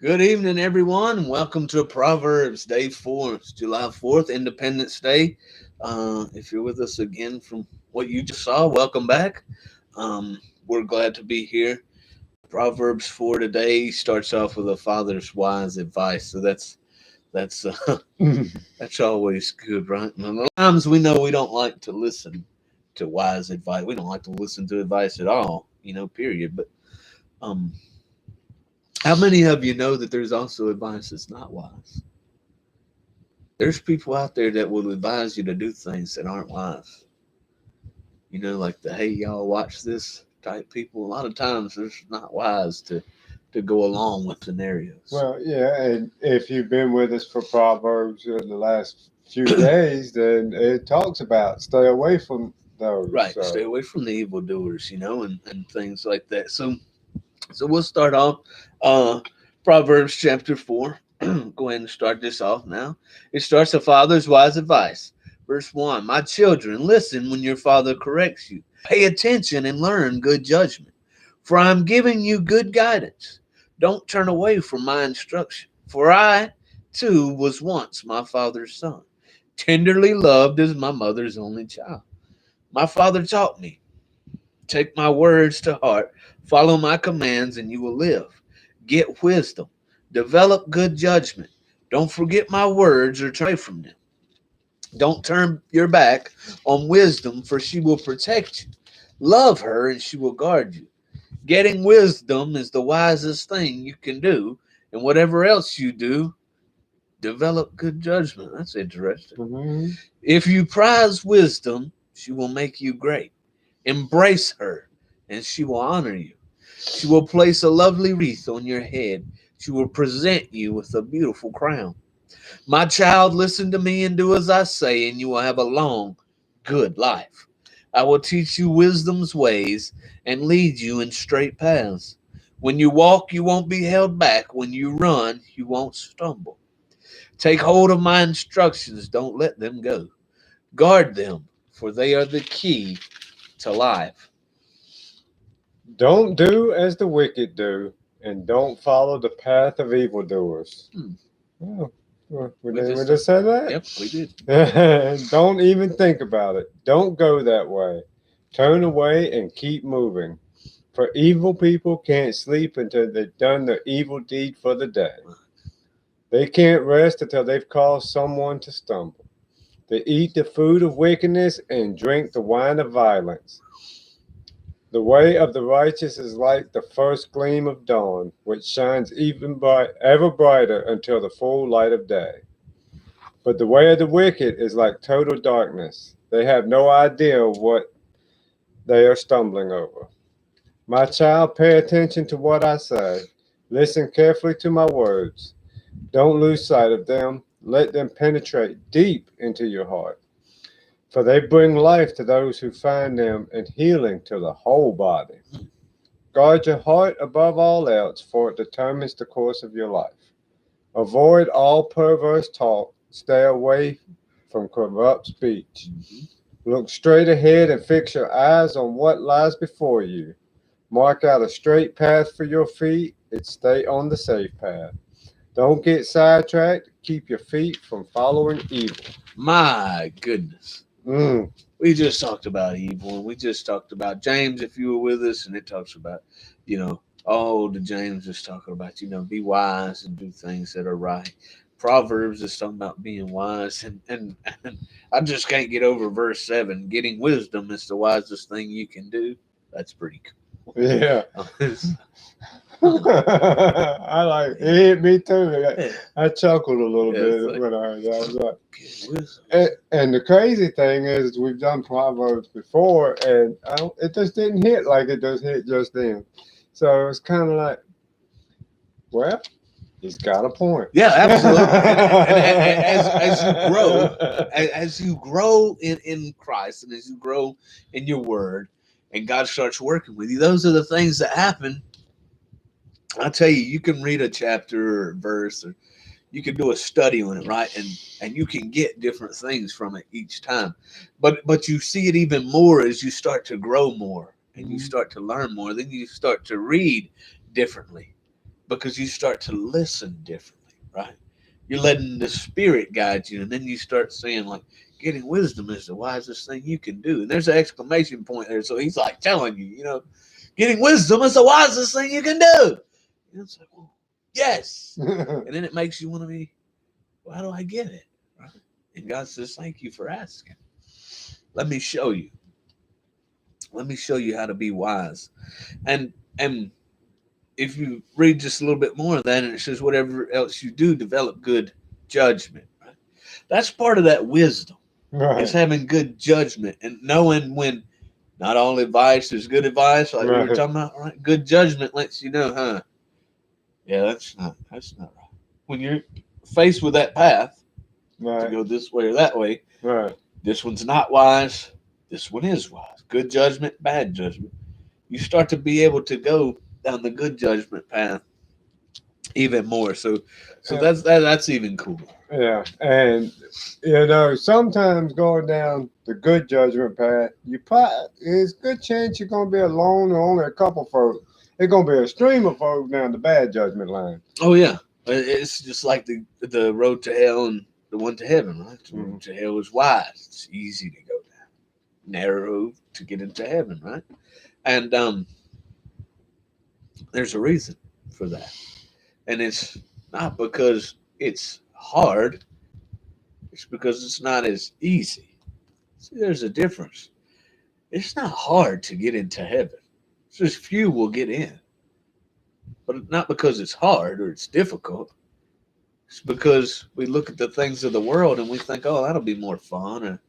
Good evening, everyone. Welcome to Proverbs Day 4. It's July 4th, Independence Day. If you're with us again from what you just saw, welcome back. We're glad to be here. Proverbs 4 today starts off with a father's wise advice. So that's that's always good, right? And a lot of times we know we don't like to listen to wise advice. We don't like to listen to advice at all, period. But um how many of you know that there's also advice that's not wise? There's people out there that will advise you to do things that aren't wise. Like the hey y'all watch this type people. A lot of times it's not wise to go along with scenarios. Well, yeah, and if you've been with us for Proverbs in the last few days, then it talks about stay away from those. Right. Stay away from the evildoers, and things like that. So we'll start off Proverbs chapter 4. Go ahead and start this off now. It starts a father's wise advice. Verse 1. My children, listen when your father corrects you. Pay attention and learn good judgment. For I am giving you good guidance. Don't turn away from my instruction. For I, too, was once my father's son, tenderly loved as my mother's only child. My father taught me. Take my words to heart, follow my commands, and you will live. Get wisdom, develop good judgment. Don't forget my words or turn away from them. Don't turn your back on wisdom, for she will protect you. Love her, and she will guard you. Getting wisdom is the wisest thing you can do, and whatever else you do, develop good judgment. That's interesting. Mm-hmm. If you prize wisdom, she will make you great. Embrace her, and she will honor you. She will place a lovely wreath on your head. She will present you with a beautiful crown. My child, listen to me and do as I say, and you will have a long, good life. I will teach you wisdom's ways and lead you in straight paths. When you walk, you won't be held back. When you run, you won't stumble. Take hold of my instructions. Don't let them go. Guard them, for they are the key to life. Don't do as the wicked do, and don't follow the path of evildoers. Hmm. Oh, we We just, just said that? Yep, we did. Don't even think about it. Don't go that way. Turn away and keep moving. For evil people can't sleep until they've done their evil deed for the day. They can't rest until they've caused someone to stumble. They eat the food of wickedness and drink the wine of violence. The way of the righteous is like the first gleam of dawn, which shines ever brighter until the full light of day. But the way of the wicked is like total darkness. They have no idea what they are stumbling over. My child, pay attention to what I say. Listen carefully to my words. Don't lose sight of them. Let them penetrate deep into your heart. For they bring life to those who find them and healing to the whole body. Guard your heart above all else, for it determines the course of your life. Avoid all perverse talk. Stay away from corrupt speech. Look straight ahead and fix your eyes on what lies before you. Mark out a straight path for your feet and stay on the safe path. Don't get sidetracked. Keep your feet from following evil. My goodness. Mm. We just talked about evil, and we just talked about James, if you were with us, and it talks about, the James is talking about, be wise and do things that are right. Proverbs is talking about being wise, and I just can't get over verse 7. Getting wisdom is the wisest thing you can do. That's pretty cool. Yeah. I like it. Hit me too. I chuckled a little bit when I heard that. I was like, and the crazy thing is, we've done Proverbs before, and it just didn't hit like it just hit just then. So it's kind of like, well, he's got a point. Yeah, absolutely. And as you grow in Christ, and as you grow in your Word, and God starts working with you, those are the things that happen. I'll tell you, you can read a chapter or verse, or you can do a study on it, right? And you can get different things from it each time. But you see it even more as you start to grow more and you start to learn more. Then you start to read differently. because you start to listen differently, right? You're letting the Spirit guide you, and then you start saying, like, getting wisdom is the wisest thing you can do. And there's an exclamation point there. So he's like telling you, getting wisdom is the wisest thing you can do. And it's like, well, yes. And then it makes you want to be, well, how do I get it? Right? And God says, thank you for asking. Let me show you. Let me show you how to be wise. And if you read just a little bit more of that, and it says, whatever else you do, develop good judgment. Right? That's part of that wisdom. Is Right. having good judgment and knowing when not all advice is good advice, like we were Right. talking about. Right? Good judgment lets you know, yeah, that's not right. When you're faced with that path to Right. go this way or that way, Right. this one's not wise. This one is wise. Good judgment, bad judgment. You start to be able to go down the good judgment path even more. So Yeah. that's even cooler. Yeah. And sometimes going down the good judgment path, you probably it's a good chance you're gonna be alone or only a couple folks. It's gonna be a stream of folks down the bad judgment line. Oh yeah, it's just like the road to hell and the one to heaven, right? The Hmm. road to hell is wide. It's easy to go down. Narrow to get into heaven, right? And there's a reason for that, and it's not because it's hard. It's because it's not as easy. See, there's a difference. It's not hard to get into heaven. It's just few will get in, but not because it's hard or it's difficult. It's because we look at the things of the world and we think, oh, that'll be more fun, or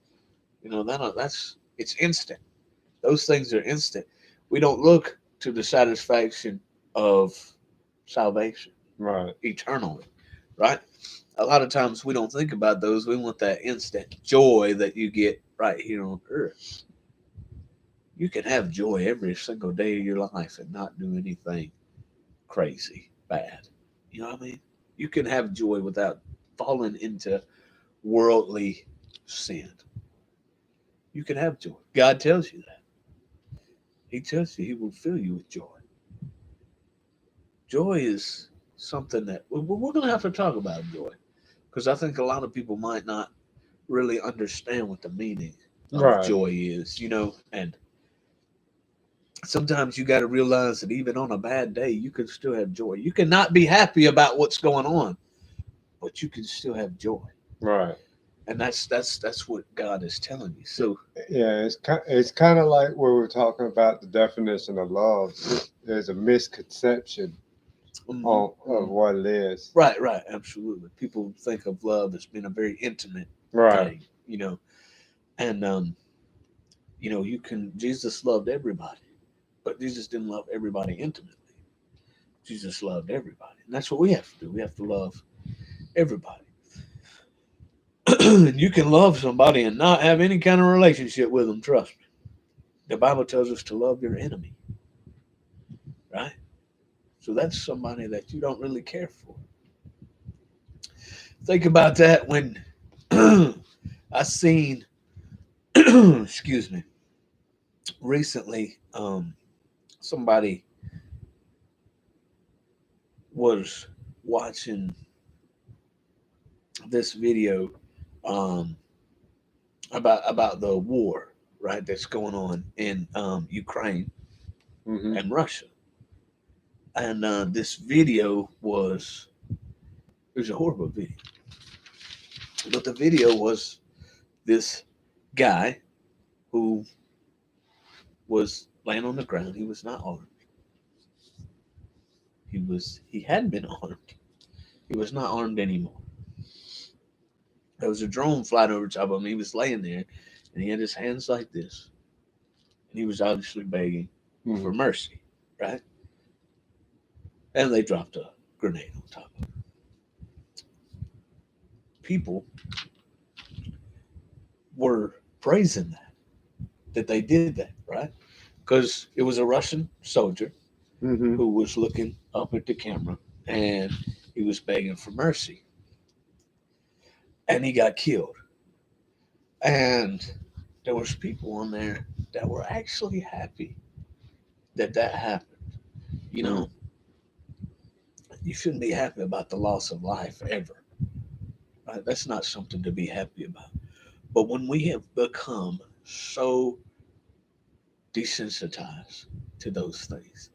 that's it's instant. Those things are instant. We don't look to the satisfaction of salvation Right. eternally, right? A lot of times we don't think about those. We want that instant joy that you get right here on earth. You can have joy every single day of your life and not do anything crazy, bad. You know what I mean? You can have joy without falling into worldly sin. You can have joy. God tells you that. He tells you He will fill you with joy. Joy is something that we're going to have to talk about joy because I think a lot of people might not really understand what the meaning of Right. joy is, and sometimes you got to realize that even on a bad day, you can still have joy. You cannot be happy about what's going on, but you can still have joy. Right. And that's what God is telling you. So, Yeah. It's kind of like when we're talking about the definition of love. There's a misconception mhm, of mhm. what it is. Right, absolutely. People think of love as being a very intimate Right. thing, and Jesus loved everybody, but Jesus didn't love everybody intimately. Jesus loved everybody, and that's what we have to do. We have to love everybody. And you can love somebody and not have any kind of relationship with them. Trust me. The Bible tells us to love your enemy, right? So that's somebody that you don't really care for. Think about that when I seen, excuse me, recently, somebody was watching this video um, about the war, right? That's going on in Ukraine Hmm. and Russia, and this video was it was a horrible video, but the video was this guy who was laying on the ground. He was not armed. He had been armed. He was not armed anymore. There was a drone flying over top of him. He was laying there, and he had his hands like this, and he was obviously begging Hmm. for mercy, right? And they dropped a grenade on top of him. People were praising that they did that, right? Because it was a Russian soldier Hmm. who was looking up at the camera and he was begging for mercy, and he got killed. And there was people on there that were actually happy that happened. You Hmm. know, You shouldn't be happy about the loss of life ever. Right? That's not something to be happy about. But when we have become so desensitized to those things,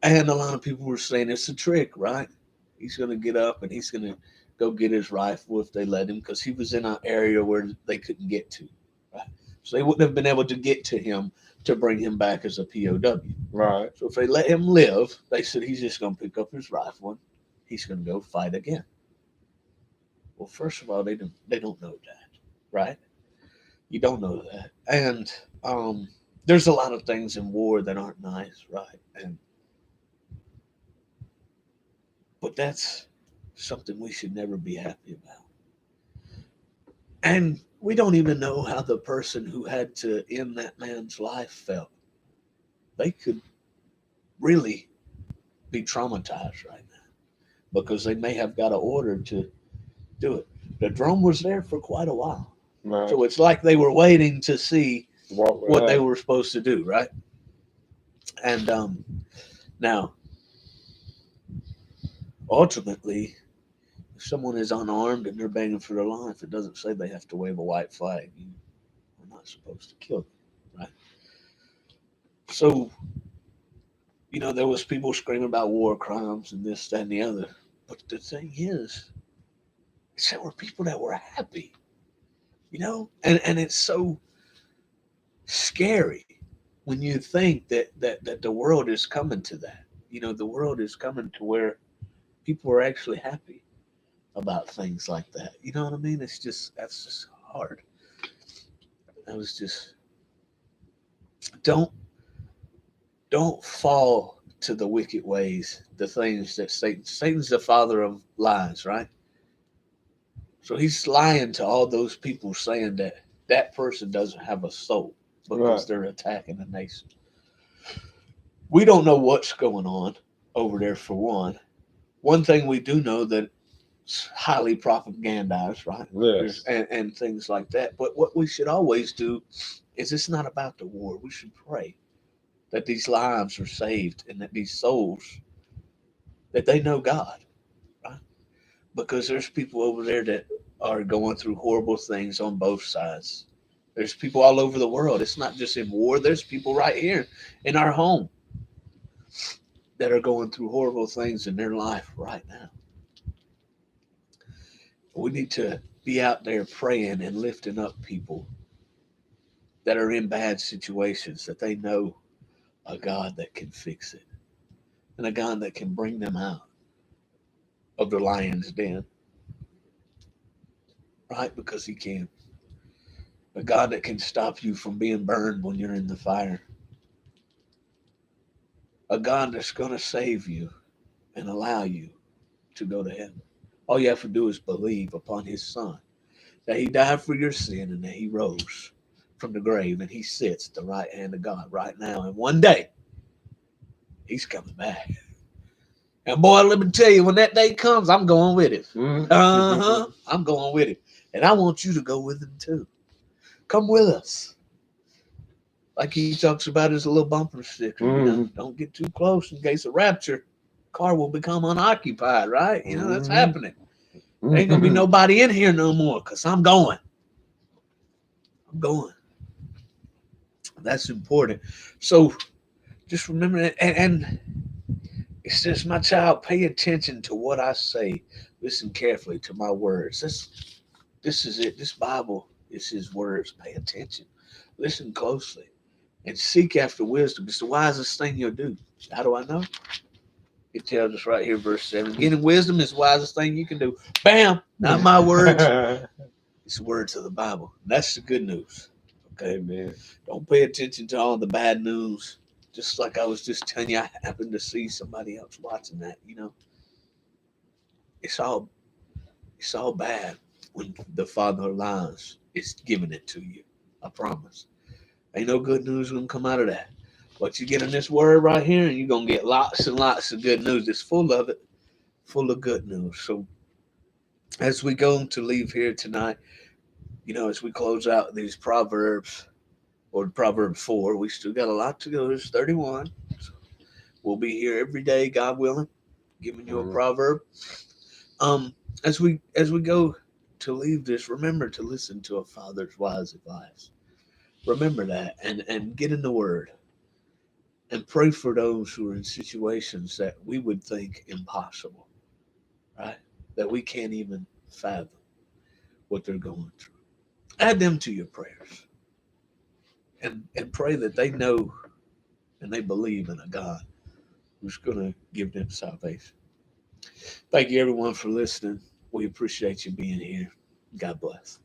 and a lot of people were saying it's a trick, right? He's going to get up and he's going to go get his rifle if they let him, because he was in an area where they couldn't get to. Right? So they wouldn't have been able to get to him to bring him back as a POW. Right. So if they let him live, they said he's just going to pick up his rifle and he's going to go fight again. Well, first of all, they don't know that, right? You don't know that, and there's a lot of things in war that aren't nice, right? And but that's something we should never be happy about. And we don't even know how the person who had to end that man's life felt. They could really be traumatized right now because they may have got an order to do it. The drone was there for quite a while. Right. So it's like they were waiting to see What would what they happen? were supposed to do, right? And now, ultimately, if someone is unarmed and they're begging for their life, it doesn't say they have to wave a white flag. You're not supposed to kill them, right? So, there was people screaming about war crimes and this, that, and the other. But the thing is there were people that were happy, and it's so scary when you think that the world is coming to that. The world is coming to where people are actually happy about things like that. You know what I mean? That's just hard. I was just don't don't fall to the wicked ways, the things that Satan's the father of lies, right? So he's lying to all those people saying that that person doesn't have a soul Right. because they're attacking the nation. We don't know what's going on over there for one. One thing we do know that it's highly propagandized, right? Yes. And things like that. But what we should always do is it's not about the war. We should pray that these lives are saved and that these souls that they know God, right? Because there's people over there that are going through horrible things on both sides. There's people all over the world. It's not just in war. There's people right here in our home that are going through horrible things in their life right now. We need to be out there praying and lifting up people that are in bad situations that they know a God that can fix it and a God that can bring them out of the lion's den, right? Because he can. A God that can stop you from being burned when you're in the fire. A God that's going to save you and allow you to go to heaven. All you have to do is believe upon his son, that he died for your sin and that he rose from the grave and he sits at the right hand of God right now. And one day he's coming back. And boy, let me tell you, when that day comes, I'm going with it. Mm-hmm. I'm going with it. And I want you to go with him too. Come with us. Like he talks about his little bumper sticker, Mm-hmm. don't get too close in case of rapture. Car will become unoccupied, right? That's Mm-hmm. happening. There ain't gonna be nobody in here no more because I'm going. I'm going. That's important. So just remember that. And it says, my child, pay attention to what I say. Listen carefully to my words. This is it. This Bible is his words. Pay attention. Listen closely. And seek after wisdom. It's the wisest thing you'll do. How do I know? It tells us right here, verse 7. Getting wisdom is the wisest thing you can do. Bam! Not my words. It's the words of the Bible. That's the good news. Okay? Amen. Don't pay attention to all the bad news. Just like I was just telling you, I happened to see somebody else watching that. It's all bad when the Father lies. It's giving it to you. I promise. Ain't no good news gonna come out of that. But you get in this word right here, and you're gonna get lots and lots of good news. It's full of it, full of good news. So as we go to leave here tonight, as we close out these Proverbs or Proverb 4, we still got a lot to go. There's 31. So we'll be here every day, God willing. giving you a Mhm. proverb. Um, as we go to leave this, remember to listen to a father's wise advice. Remember that, and get in the Word and pray for those who are in situations that we would think impossible, right? That we can't even fathom what they're going through. Add them to your prayers, and pray that they know and they believe in a God who's going to give them salvation. Thank you, everyone, for listening. We appreciate you being here. God bless.